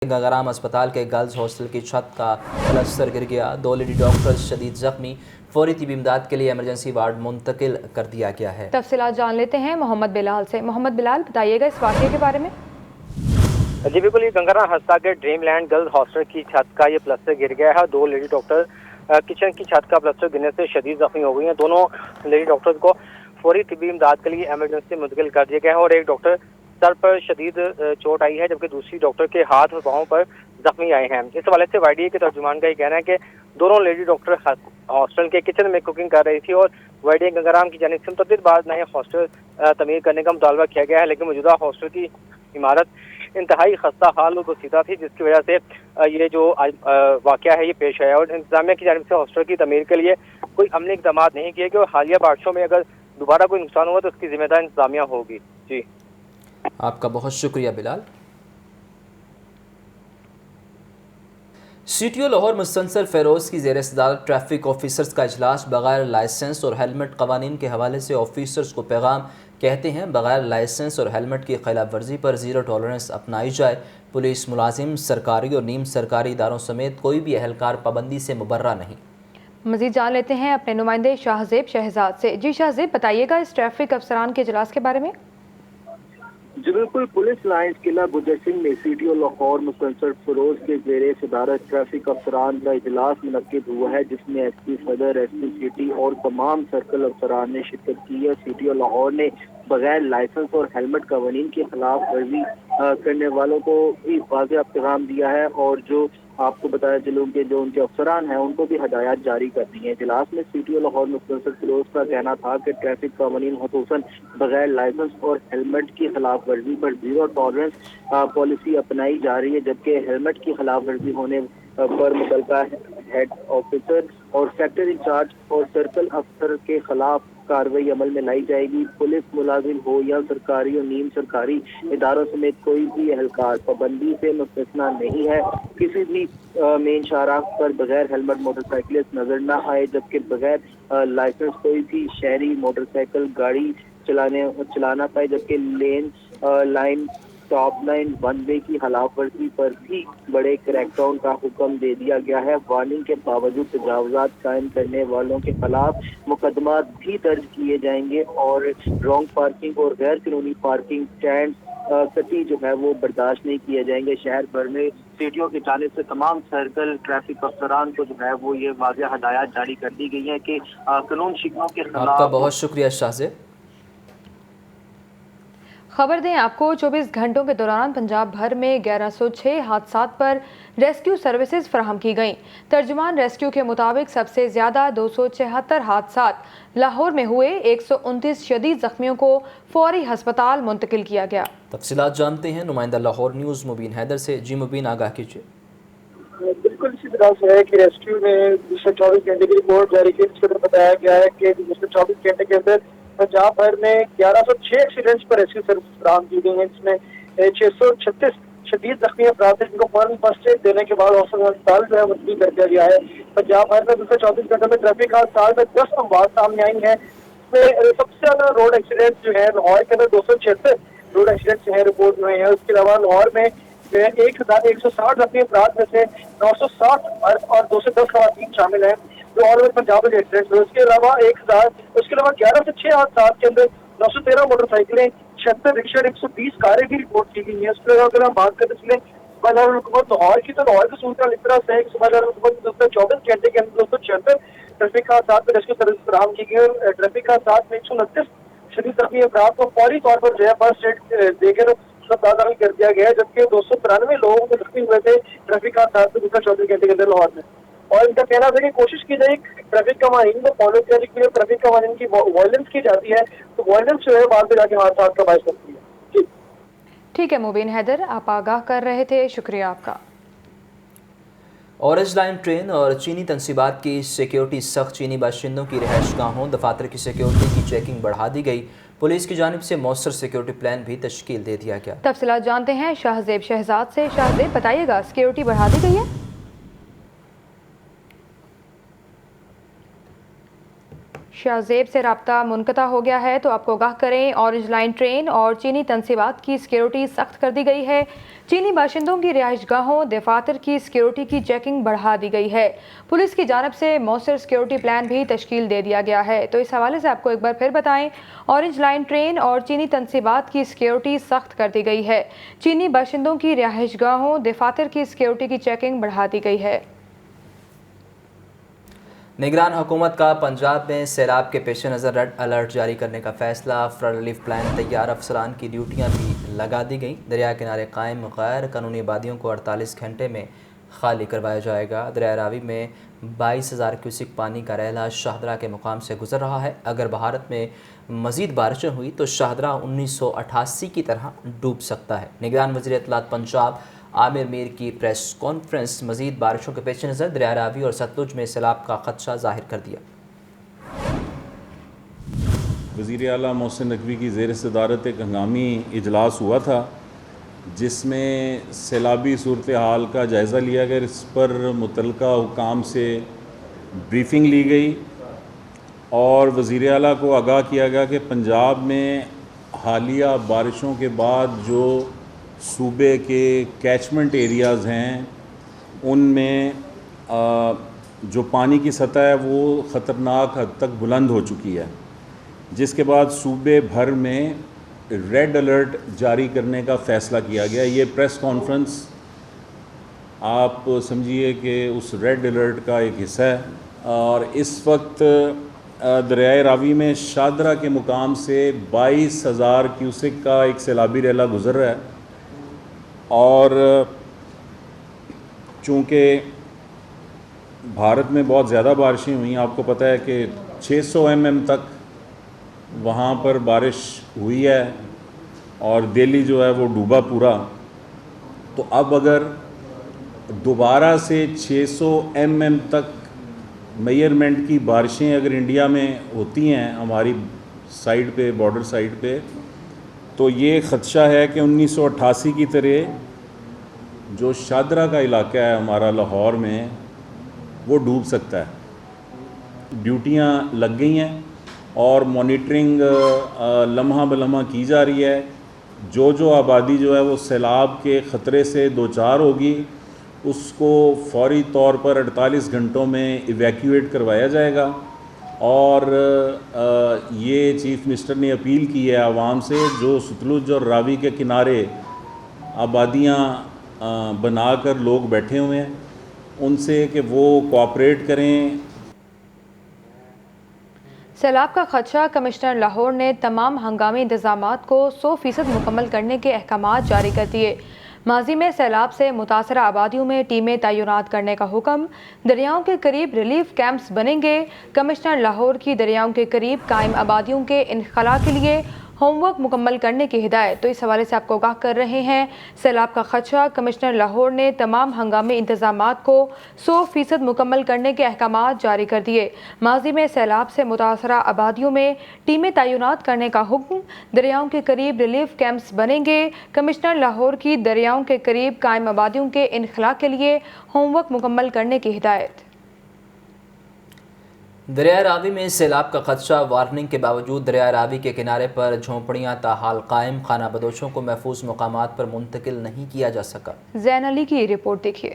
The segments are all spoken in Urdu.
گنگرام اسپتال کے گرلز ہاسٹل کی چھت کا پلستر گر گیا، 2 لیڈی ڈاکٹرز شدید زخمی، فوری طبی امداد کے لیے ایمرجنسی وارڈ منتقل کر دیا گیا ہے۔ تفصیلات جان لیتے ہیں محمد بلال سے۔ محمد بلال، بتائیے گا اس واقعے کے بارے میں۔ جی بالکل، یہ گنگرام ہسپتال کے ڈریم لینڈ گرلز ہاسٹل کی چھت کا یہ پلستر گر گیا ہے۔ 2 لیڈی ڈاکٹر کچن کی چھت کا پلستر گرنے سے شدید زخمی ہو گئی ہیں۔ دونوں لیڈی ڈاکٹرز کو فوری طبی امداد کے لیے ایمرجنسی منتقل کر دیا گیا ہے اور ایک ڈاکٹر سر پر شدید چوٹ آئی ہے، جبکہ دوسری ڈاکٹر کے ہاتھ اور پاؤں پر زخمی آئے ہیں۔ اس حوالے سے وائی ڈی اے کے ترجمان کا یہ کہنا ہے کہ دونوں لیڈی ڈاکٹر ہاسٹل کے کچن میں کوکنگ کر رہی تھی اور وائی ڈی اے گنگرام کی جانب سے متعدد بار نئے ہاسٹل تعمیر کرنے کا مطالبہ کیا گیا ہے، لیکن موجودہ ہاسٹل کی عمارت انتہائی خستہ حال اور بسیدہ تھی، جس کی وجہ سے یہ جو واقعہ ہے یہ پیش آیا اور انتظامیہ کی جانب سے ہاسٹل کی تعمیر کے لیے کوئی عملی اقدامات نہیں کیے گئے اور حالیہ بارشوں میں اگر دوبارہ کوئی نقصان ہوا تو اس کی ذمہ دار انتظامیہ ہوگی۔ جی، آپ کا بہت شکریہ Bilal. C T O Lahore Mustansar Feroze کی زیر صدارت ٹریفک آفیسرز کا اجلاس۔ بغیر لائسنس اور ہیلمٹ قوانین کے حوالے سے آفیسرز کو پیغام، کہتے ہیں بغیر لائسنس اور ہیلمٹ کی خلاف ورزی پر زیرو ٹالرنس اپنائی جائے۔ پولیس ملازم، سرکاری اور نیم سرکاری اداروں سمیت کوئی بھی اہلکار پابندی سے مبرہ نہیں۔ مزید جان لیتے ہیں اپنے نمائندے شاہزیب شہزاد سے۔ جی شاہزیب، بتائیے گا اس ٹریفک افسران کے اجلاس کے بارے میں۔ جی بالکل، پولیس لائنز قلعہ گجر سنگھ میں C T O Lahore Mustansar Feroz کے زیر صدارت ٹریفک افسران کا اجلاس منعقد ہوا ہے، جس میں ایس پی صدر، ایس پی سٹی اور تمام سرکل افسران نے شرکت کی ہے۔ سی ٹی او لاہور نے بغیر لائسنس اور ہیلمٹ قوانین کی خلاف ورزی کرنے والوں کو بھی واضح پیغام دیا ہے اور جو آپ کو بتایا چلوں کہ جو ان کے افسران ہیں ان کو بھی ہدایات جاری کر دی ہیں۔ اجلاس میں C T O Lahore Mustansar Feroz کا کہنا تھا کہ ٹریفک قوانین خصوصاً بغیر لائسنس اور ہیلمٹ کی خلاف ورزی پر زیرو ٹالرنس پالیسی اپنائی جا رہی ہے، جبکہ ہیلمٹ کی خلاف ورزی ہونے پر متعلقہ ہیڈ آفیسر اور سیکٹر انچارج اور سرکل افسر کے خلاف کارروائی عمل میں لائی جائے گی۔ پولیس ملازم ہو یا سرکاری اور نیم سرکاری اداروں سمیت کوئی بھی اہلکار پابندی سے مستثنا نہیں ہے۔ کسی بھی مین شاہراہ پر بغیر ہیلمٹ موٹر سائیکلسٹ نظر نہ آئے، جبکہ بغیر لائسنس کوئی بھی شہری موٹر سائیکل گاڑی چلانا پائے، جبکہ line top line one way کی خلاف ورزی پر بھی بڑے کریک ڈاؤن کا حکم دے دیا گیا ہے۔ وارننگ کے باوجود تجاوزات قائم کرنے والوں کے خلاف مقدمات بھی درج کیے جائیں گے اور رانگ پارکنگ اور غیر قانونی پارکنگ اسٹینڈ کتی جو ہے وہ برداشت نہیں کیے جائیں گے۔ شہر بھر میں سی ٹی او کی جانب سے تمام سرکل ٹریفک افسران کو جو ہے وہ یہ واضح ہدایات جاری کر دی گئی ہیں کہ قانون شکنوں کے خلاف۔ آپ کا بہت شکریہ شاہزیب۔ خبر دیں آپ کو، 24 گھنٹوں کے دوران پنجاب بھر میں 1106 حادثات پر ریسکیو سروسز فراہم کی گئیں۔ ترجمان ریسکیو کے مطابق سب سے زیادہ 276 حادثات لاہور میں ہوئے، 129 شدید زخمیوں کو فوری ہسپتال منتقل کیا گیا۔ تفصیلات جانتے ہیں نمائندہ لاہور نیوز مبین حیدر سے۔ جی مبین، آگاہ کیجیے۔ بالکل اسی طرح سے ہے کہ ریسکیو نے پچھلے 24 گھنٹے کی رپورٹ جاری کی، جس میں بتایا گیا ہے کہ پچھلے 24 گھنٹے کے اندر پنجاب بھر میں 1106 ایکسیڈنٹس پر ریسکیو سروس فراہم کی گئی ہیں، جس میں 636 شدید زخمی افراد ہیں جن کو فوراً فرسٹ ایڈ دینے کے بعد ہسپتال جو ہے منتقل کر دیا گیا ہے۔ پنجاب بھر میں پچھلے 24 گھنٹوں میں ٹریفک حادثات میں 10 اموات سامنے آئی ہیں، اس میں سب سے زیادہ روڈ ایکسیڈنٹ جو ہے لاہور کے اندر 276 روڈ ایکسیڈنٹ جو ہے رپورٹ ہوئے ہیں۔ اس کے علاوہ لاہور میں 1160 زخمی افراد میں سے 960 مرد اور 210 خواتین شامل ہیں جو آل اوور پنجاب میں ایکسیڈنٹ ہوئے۔ اس کے علاوہ 11 سے 6 حادثات کے اندر 913 موٹر سائیکلیں، 76 رکشے اور 120 کاریں بھی رپورٹ کی گئی ہیں۔ اس کے علاوہ اگر ہم بات کریں صبح دارالحکومت لاہور کی، تو لاہور کی صورتحال اس طرح سے ہے کہ صبح دارالحکومت میں 24 گھنٹے کے اندر 276 ٹریفک حادثات میں ریسکیو سروس فراہم کی گئی اور ٹریفک حادثات میں 129 شدید زخمی افراد کو فوری طور پر جو ہے فرسٹ ایڈ دے کر اسپتال داخل کر دیا گیا ہے، جبکہ 293 لوگوں کو زخمی ہوئے تھے ٹریفک حادثات میں پچھلے 24 گھنٹے کے اندر لاہور میں۔ اور ان کا کہنا تھا کہ کوشش کی جائے ٹریفک قوانین کو فالو کرنے کے لیے، ٹریفک قوانین کی وائلنس کی جاتی ہے تو وائلنس جو ہے بعد میں جا کے حادثات کا باعث بنتی ہے۔ جی ٹھیک ہے مبین حیدر، آپ آگاہ کر رہے تھے، شکریہ آپ کا۔ اورنج لائن ٹرین اور چینی تنصیبات کی سیکیورٹی سخت، چینی باشندوں کی رہائش گاہوں، دفاتر کی سیکیورٹی کی چیکنگ بڑھا دی گئی، پولیس کی جانب سے مؤثر سیکیورٹی پلان بھی تشکیل دے دیا گیا۔ تفصیلات جانتے ہیں شاہزیب شہزاد سے۔ شاہزیب، بتائیے گا سیکیورٹی بڑھا دی گئی ہے؟ شاہزیب سے رابطہ منقطع ہو گیا ہے تو آپ کو آگاہ کریں، اورنج لائن ٹرین اور چینی تنصیبات کی سیکیورٹی سخت کر دی گئی ہے۔ چینی باشندوں کی رہائش گاہوں، دفاتر کی سیکیورٹی کی چیکنگ بڑھا دی گئی ہے۔ پولیس کی جانب سے مؤثر سیکیورٹی پلان بھی تشکیل دے دیا گیا ہے۔ تو اس حوالے سے آپ کو ایک بار پھر بتائیں، اورنج لائن ٹرین اور چینی تنصیبات کی سیکیورٹی سخت کر دی گئی ہے۔ چینی باشندوں کی رہائش گاہوں، دفاتر کی سیکیورٹی کی چیکنگ بڑھا دی گئی ہے۔ نگران حکومت کا پنجاب میں سیلاب کے پیش نظر ریڈ الرٹ جاری کرنے کا فیصلہ، فلڈ ریلیف پلان تیار، افسران کی ڈیوٹیاں بھی لگا دی گئیں۔ دریا کنارے قائم غیر قانونی آبادیوں کو 48 گھنٹے میں خالی کروایا جائے گا۔ دریائے راوی میں 22,000 کیوسک پانی کا ریلا شاہدرہ کے مقام سے گزر رہا ہے۔ اگر بھارت میں مزید بارشیں ہوئی تو شاہدرہ 1988 کی طرح ڈوب سکتا ہے۔ نگران وزیر اطلاعات پنجاب عامر میر کی پریس کانفرنس مزید بارشوں کے پیش نظر دریائے راوی اور ستلج میں سیلاب کا خدشہ ظاہر کر دیا۔ وزیر اعلیٰ محسن نقوی کی زیر صدارت ایک ہنگامی اجلاس ہوا تھا جس میں سیلابی صورتحال کا جائزہ لیا گیا، اس پر متعلقہ حکام سے بریفنگ لی گئی اور وزیر اعلیٰ کو آگاہ کیا گیا کہ پنجاب میں حالیہ بارشوں کے بعد جو صوبے کے کیچمنٹ ایریاز ہیں ان میں جو پانی کی سطح ہے وہ خطرناک حد تک بلند ہو چکی ہے، جس کے بعد صوبے بھر میں ریڈ الرٹ جاری کرنے کا فیصلہ کیا گیا۔ یہ پریس کانفرنس آپ سمجھیے کہ اس ریڈ الرٹ کا ایک حصہ ہے، اور اس وقت دریائے راوی میں شاہدرہ کے مقام سے 22,000 کیوسک کا ایک سیلابی ریلا گزر رہا ہے، اور چونکہ بھارت میں بہت زیادہ بارشیں ہوئیں، آپ کو پتہ ہے کہ 600 mm تک وہاں پر بارش ہوئی ہے اور دہلی جو ہے وہ ڈوبا پورا۔ تو اب اگر دوبارہ سے 600 mm تک میئرمنٹ کی بارشیں اگر انڈیا میں ہوتی ہیں ہماری سائڈ پہ، بارڈر سائڈ پہ، تو یہ خدشہ ہے کہ 1988 کی طرح جو شاہدرہ کا علاقہ ہے ہمارا لاہور میں وہ ڈوب سکتا ہے۔ ڈیوٹیاں لگ گئی ہیں اور مانیٹرنگ لمحہ بلمحہ کی جا رہی ہے۔ جو آبادی جو ہے وہ سیلاب کے خطرے سے دوچار ہوگی اس کو فوری طور پر 48 گھنٹوں میں ایویکیویٹ کروایا جائے گا، اور یہ چیف منسٹر نے اپیل کی ہے عوام سے جو ستلج اور راوی کے کنارے آبادیاں بنا کر لوگ بیٹھے ہوئے ہیں ان سے کہ وہ کوآپریٹ کریں۔ سیلاب کا خدشہ، کمشنر لاہور نے تمام ہنگامی انتظامات کو 100% مکمل کرنے کے احکامات جاری کر دیے۔ ماضی میں سیلاب سے متاثرہ آبادیوں میں ٹیمیں تعینات کرنے کا حکم، دریاؤں کے قریب ریلیف کیمپس بنیں گے۔ کمشنر لاہور کی دریاؤں کے قریب قائم آبادیوں کے انخلاء کے لیے ہوم ورک مکمل کرنے کی ہدایت۔ تو اس حوالے سے آپ کو آگاہ کر رہے ہیں، سیلاب کا خدشہ، کمشنر لاہور نے تمام ہنگامی انتظامات کو 100% مکمل کرنے کے احکامات جاری کر دیے۔ ماضی میں سیلاب سے متاثرہ آبادیوں میں ٹیمیں تعینات کرنے کا حکم، دریاؤں کے قریب ریلیف کیمپس بنیں گے۔ کمشنر لاہور کی دریاؤں کے قریب قائم آبادیوں کے انخلاء کے لیے ہوم ورک مکمل کرنے کی ہدایت۔ دریائے راوی میں سیلاب کا خدشہ، وارننگ کے باوجود دریائے راوی کے کنارے پر جھونپڑیاں تاحال قائم، خانہ بدوشوں کو محفوظ مقامات پر منتقل نہیں کیا جا سکا۔ زین علی کی رپورٹ دیکھیے۔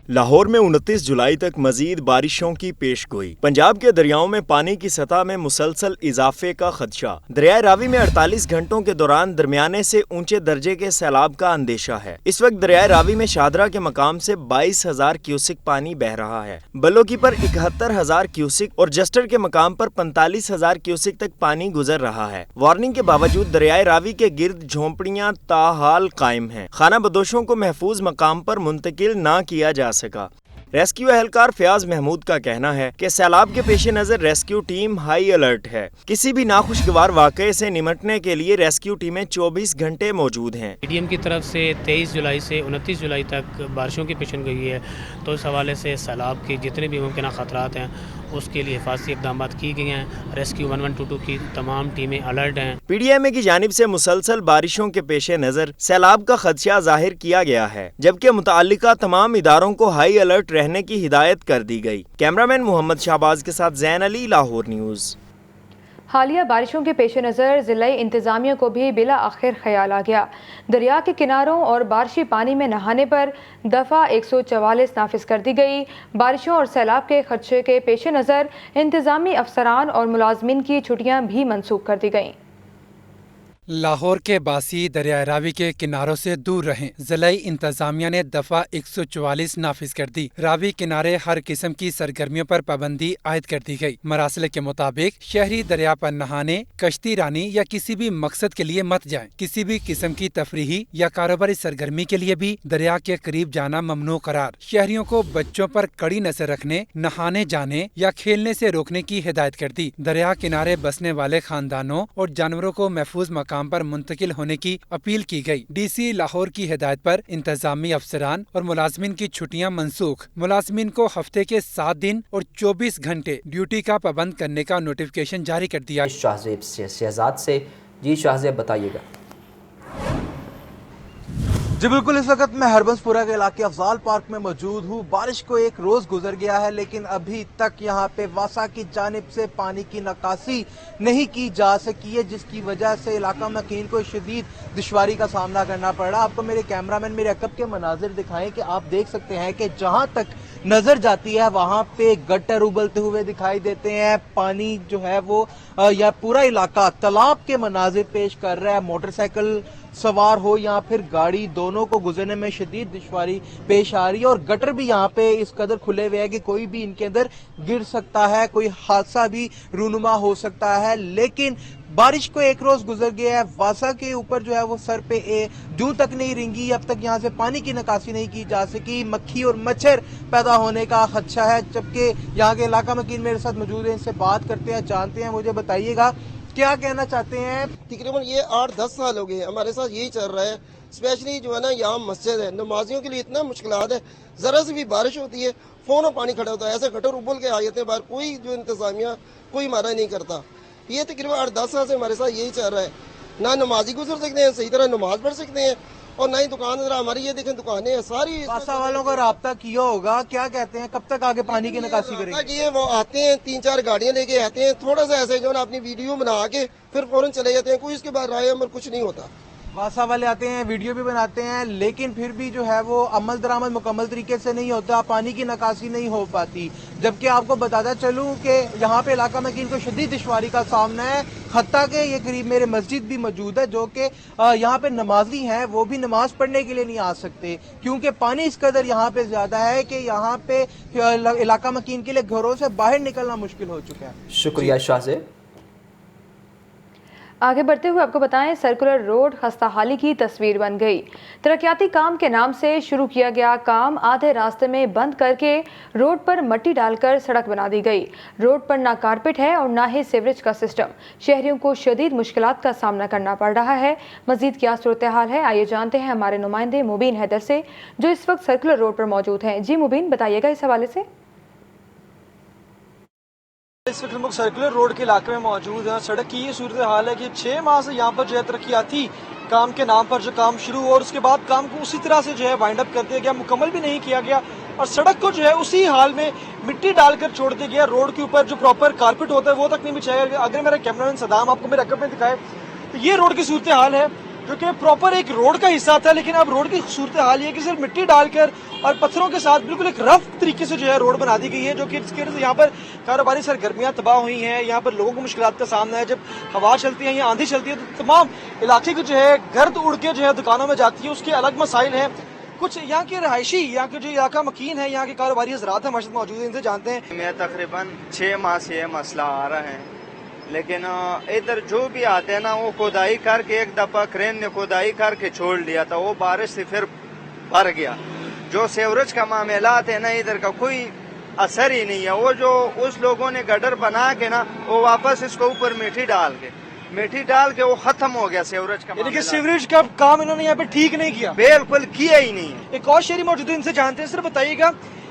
لاہور میں 29 جولائی تک مزید بارشوں کی پیش گوئی۔ پنجاب کے دریاؤں میں پانی کی سطح میں مسلسل اضافے کا خدشہ۔ دریائے راوی میں 48 گھنٹوں کے دوران درمیانے سے اونچے درجے کے سیلاب کا اندیشہ ہے۔ اس وقت دریائے راوی میں شاہدرہ کے مقام سے 22,000 کیوسک پانی بہہ رہا ہے۔ بلوکی پر 71,000 کیوسک اور جسٹر کے مقام پر 45,000 کیوسک تک پانی گزر رہا ہے۔ وارننگ کے باوجود دریائے راوی کے گرد جھونپڑیاں تاحال قائم ہیں۔ خانہ بدوشوں کو محفوظ مقام پر منتقل نہ کیا جا سکا۔ ریسکیو اہلکار فیاض محمود کا کہنا ہے کہ سیلاب کے پیش نظر ریسکیو ٹیم ہائی الرٹ ہے۔ کسی بھی ناخوشگوار واقعے سے نمٹنے کے لیے ریسکیو ٹیمیں 24 گھنٹے موجود ہیں۔ پی ڈی ایم کی طرف سے 23 جولائی سے 29 جولائی تک بارشوں کی پیشن گوئی ہے، تو اس حوالے سے سیلاب کے جتنے بھی ممکنہ خطرات ہیں اس کے لیے حفاظتی اقدامات کی گئے ہیں. ریسکیو 1122 کی تمام ٹیمیں الرٹ ہیں. پی ڈی ایم اے کی جانب سے مسلسل بارشوں کے پیش نظر سیلاب کا خدشہ ظاہر کیا گیا ہے، جبکہ متعلقہ تمام اداروں کو ہائی الرٹ رہنے کی ہدایت کر دی گئی. کیمرامین محمد شہباز کے ساتھ زین علی، لاہور نیوز. حالیہ بارشوں کے پیش نظر ضلعی انتظامیہ کو بھی بلا آخر خیال آ گیا. دریا کے کناروں اور بارشی پانی میں نہانے پر دفعہ 144 نافذ کر دی گئی. بارشوں اور سیلاب کے خدشے کے پیش نظر انتظامی افسران اور ملازمین کی چھٹیاں بھی منسوخ کر دی گئیں. لاہور کے باسی دریائے راوی کے کناروں سے دور رہیں. ضلعی انتظامیہ نے دفعہ 144 نافذ کر دی. راوی کنارے ہر قسم کی سرگرمیوں پر پابندی عائد کر دی گئی. مراسل کے مطابق شہری دریا پر نہانے، کشتی رانی یا کسی بھی مقصد کے لیے مت جائیں. کسی بھی قسم کی تفریحی یا کاروباری سرگرمی کے لیے بھی دریا کے قریب جانا ممنوع قرار. شہریوں کو بچوں پر کڑی نظر رکھنے، نہانے جانے یا کھیلنے سے روکنے کی ہدایت کر دی. دریا کنارے بسنے والے خاندانوں اور جانوروں کو محفوظ مقام پر منتقل ہونے کی اپیل کی گئی. ڈی سی لاہور کی ہدایت پر انتظامی افسران اور ملازمین کی چھٹیاں منسوخ. ملازمین کو ہفتے کے 7 دن اور 24 گھنٹے ڈیوٹی کا پابند کرنے کا نوٹیفکیشن جاری کر دیا. شہزیب شہزاد سے جی شہزیب بتائیے گا. جی بالکل، اس وقت میں ہربنس پورہ کے علاقے افضال پارک میں موجود ہوں. بارش کو ایک روز گزر گیا ہے لیکن ابھی تک یہاں پہ واسا کی جانب سے پانی کی نکاسی نہیں کی جا سکی ہے، جس کی وجہ سے علاقہ مکین کو شدید دشواری کا سامنا کرنا پڑ رہا. آپ کو میرے کیمرامین میرے عقب کے مناظر دکھائیں کہ آپ دیکھ سکتے ہیں کہ جہاں تک نظر جاتی ہے وہاں پہ گٹر ابلتے ہوئے دکھائی دیتے ہیں. پانی جو ہے وہ یا پورا علاقہ تالاب کے مناظر پیش کر رہا ہے. موٹر سائیکل سوار ہو یا پھر گاڑی، دونوں کو گزرنے میں شدید دشواری پیش آ رہی ہے. اور گٹر بھی یہاں پہ اس قدر کھلے ہوئے ہیں کہ کوئی بھی ان کے اندر گر سکتا ہے، کوئی حادثہ بھی رونما ہو سکتا ہے. لیکن بارش کو ایک روز گزر گیا ہے، واسا کے اوپر جو ہے وہ سر پہ جوں تک نہیں رنگی. اب تک یہاں سے پانی کی نکاسی نہیں کی جا سکی. مکھی اور مچھر پیدا ہونے کا خدشہ ہے. جبکہ یہاں کے علاقہ مکین میرے ساتھ موجود ہیں، ان سے بات کرتے ہیں، جانتے ہیں. مجھے بتائیے گا کیا کہنا چاہتے ہیں. تقریباً یہ 8-10 سال ہو گئے ہمارے ساتھ یہی چل رہا ہے. اسپیشلی جو ہے نا یہاں مسجد ہے، نمازیوں کے لیے اتنا مشکلات ہے. ذرا سے بھی بارش ہوتی ہے فوراً پانی کھڑا ہوتا ہے، ایسے گٹر ابل کے آ جاتے ہیں باہر. کوئی جو انتظامیہ کوئی ہمارا نہیں کرتا. یہ تقریباً 8-10 سال سے ہمارے ساتھ یہی چل رہا ہے. نہ نمازی گزر سکتے ہیں، صحیح طرح نماز پڑھ سکتے ہیں، اور نہ ہی دکاندار. ہماری یہ دیکھیں دکانیں ہیں ساری. واسا والوں کا رابطہ کیا ہوگا، کیا کہتے ہیں کب تک آگے پانی کی نکاسی کریں گے؟ وہ آتے ہیں 3-4 گاڑیاں لے کے آتے ہیں، تھوڑا سا ایسے جو نا اپنی ویڈیو بنا کے پھر فوراً چلے جاتے ہیں. کوئی اس کے بعد رائے عمل کچھ نہیں ہوتا. واسا والے آتے ہیں، ویڈیو بھی بناتے ہیں، لیکن پھر بھی جو ہے وہ عمل درآمد مکمل طریقے سے نہیں ہوتا، پانی کی نکاسی نہیں ہو پاتی. جبکہ آپ کو بتاتا چلوں کہ یہاں پہ علاقہ مکین کو شدید دشواری کا سامنا ہے. حتیٰ کہ یہ قریب میرے مسجد بھی موجود ہے، جو کہ یہاں پہ نمازی ہیں وہ بھی نماز پڑھنے کے لیے نہیں آ سکتے، کیونکہ پانی اس قدر یہاں پہ زیادہ ہے کہ یہاں پہ علاقہ مکین کے لیے گھروں سے باہر نکلنا مشکل ہو چکا ہے. شکریہ شاہ. آگے بڑھتے ہوئے آپ کو بتائیں، سرکولر روڈ خستہ حالی کی تصویر بن گئی. ترقیاتی کام کے نام سے شروع کیا گیا کام آدھے راستے میں بند کر کے روڈ پر مٹی ڈال کر سڑک بنا دی گئی. روڈ پر نہ کارپیٹ ہے اور نہ ہی سیوریج کا سسٹم. شہریوں کو شدید مشکلات کا سامنا کرنا پڑ رہا ہے. مزید کیا صورتحال ہے، آئیے جانتے ہیں ہمارے نمائندے مبین حیدر سے، جو اس وقت سرکولر روڈ پر موجود ہیں. جی مبین، بتائیے گا اس حوالے سے. اس وقت ہم لوگ سرکولر روڈ کے علاقے میں موجود ہیں. سڑک کی یہ صورتحال ہے کہ 6 ماہ سے یہاں پر جو ہے ترقیاتی کام کے نام پر جو کام شروع ہوا اور اس کے بعد کام کو اسی طرح سے جو ہے وائنڈ اپ کر دیا گیا، مکمل بھی نہیں کیا گیا اور سڑک کو جو ہے اسی حال میں مٹی ڈال کر چھوڑ دیا گیا. روڈ کے اوپر جو پراپر کارپیٹ ہوتا ہے وہ تک نہیں بچھایا گیا. اگر میرا کیمرامین صدام آپ کو میرے عقب میں دکھائے تو یہ روڈ کی صورتحال ہے جو کہ پراپر ایک روڈ کا حصہ تھا، لیکن اب روڈ کی صورتحال یہ کہ صرف مٹی ڈال کر اور پتھروں کے ساتھ بالکل ایک رف طریقے سے جو ہے روڈ بنا دی گئی ہے، جو کہ اس کی وجہ سے یہاں پر کاروباری سرگرمیاں تباہ ہوئی ہیں. یہاں پر لوگوں کو مشکلات کا سامنا ہے. جب ہوا چلتی ہے یا آندھی چلتی ہے تو تمام علاقے کی جو ہے گرد اڑ کے جو ہے دکانوں میں جاتی ہے. اس کے الگ مسائل ہیں. کچھ یہاں کے رہائشی، یہاں کے جو علاقہ مکین ہے، یہاں کے کاروباری حضرات ہیں ہمارے موجود ہیں، ان سے جانتے ہیں. میں تقریباً 6 ماہ سے یہ مسئلہ آ رہا ہے، لیکن ادھر جو بھی آتے ہیں نا وہ کھدائی کر کے ایک دفعہ کرین نے کھدائی کر کے چھوڑ دیا تھا، وہ بارش سے پھر بھر گیا. جو سیوریج کا معاملات ہے نا ادھر کا کوئی اثر ہی نہیں ہے. وہ جو اس لوگوں نے گڈر بنا کے نا وہ واپس اس کو اوپر مٹی ڈال کے وہ ختم ہو گیا سیوریج کا. یعنی کہ سیوریج کا کام انہوں نے یہاں پہ ٹھیک نہیں کیا، بالکل کیا ہی نہیں. ایک اور شہری موجود ہے، ان سے جانتے ہیں. سر بتائیے گا